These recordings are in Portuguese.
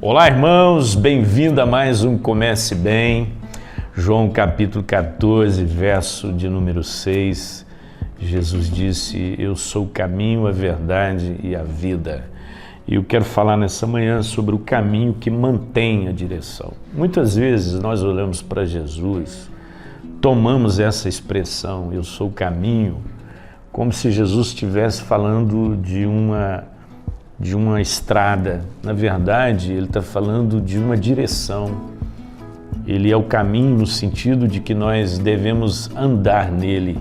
Olá, irmãos, bem-vindo a mais um Comece Bem. João capítulo 14, verso de número 6. Jesus disse: eu sou o caminho, a verdade e a vida. E eu quero falar nessa manhã sobre o caminho que mantém a direção. Muitas vezes nós olhamos para Jesus, tomamos essa expressão, eu sou o caminho, como se Jesus estivesse falando de uma estrada. Na verdade, ele está falando de uma direção. Ele é o caminho no sentido de que nós devemos andar nele.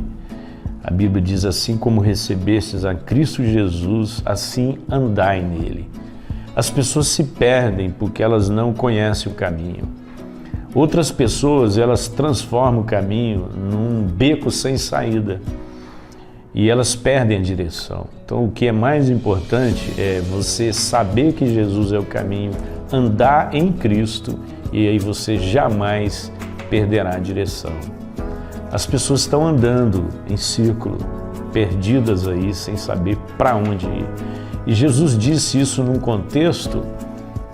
A Bíblia diz: assim como recebestes a Cristo Jesus, assim andai nele. As pessoas se perdem porque elas não conhecem o caminho. Outras pessoas, elas transformam o caminho num beco sem saída e elas perdem a direção. Então, o que é mais importante é você saber que Jesus é o caminho, andar em Cristo, e aí você jamais perderá a direção. As pessoas estão andando em círculo, perdidas aí, sem saber para onde ir. E Jesus disse isso num contexto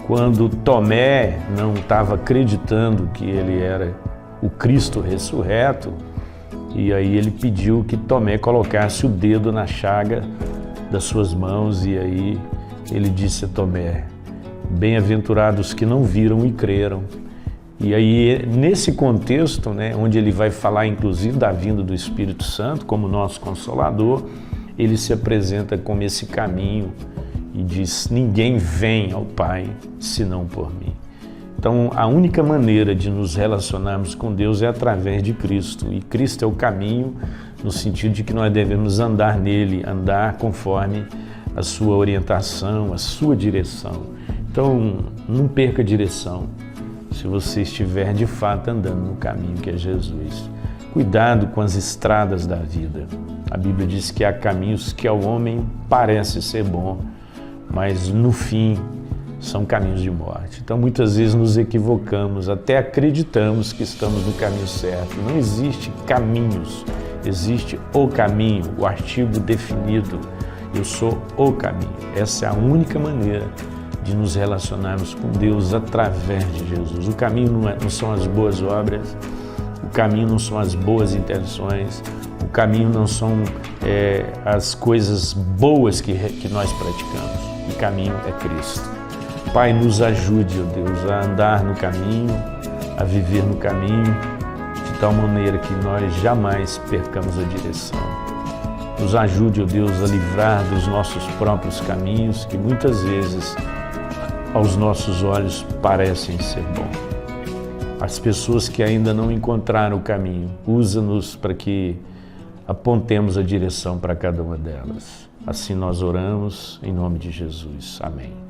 quando Tomé não estava acreditando que ele era o Cristo ressurreto, e aí ele pediu que Tomé colocasse o dedo na chaga das suas mãos, e aí ele disse a Tomé: bem-aventurados que não viram e creram. E aí, nesse contexto, onde ele vai falar inclusive da vinda do Espírito Santo como nosso Consolador, ele se apresenta como esse caminho e diz: ninguém vem ao Pai senão por mim. Então, a única maneira de nos relacionarmos com Deus é através de Cristo. E Cristo é o caminho no sentido de que nós devemos andar nele, andar conforme a sua orientação, a sua direção. Então, não perca a direção se você estiver de fato andando no caminho que é Jesus. Cuidado com as estradas da vida. A Bíblia diz que há caminhos que ao homem parece ser bom, mas no fim são caminhos de morte. Então, muitas vezes nos equivocamos, até acreditamos que estamos no caminho certo. Não existe caminhos, existe o caminho, o artigo definido. Eu sou o caminho. Essa é a única maneira de nos relacionarmos com Deus, através de Jesus. O caminho não são as boas obras, o caminho não são as boas intenções, o caminho não são as coisas boas que nós praticamos. O caminho é Cristo. Pai, nos ajude, ó Deus, a andar no caminho, a viver no caminho, de tal maneira que nós jamais percamos a direção. Nos ajude, ó Deus, a livrar dos nossos próprios caminhos, que muitas vezes, aos nossos olhos, parecem ser bons. As pessoas que ainda não encontraram o caminho, usa-nos para que apontemos a direção para cada uma delas. Assim nós oramos, em nome de Jesus. Amém.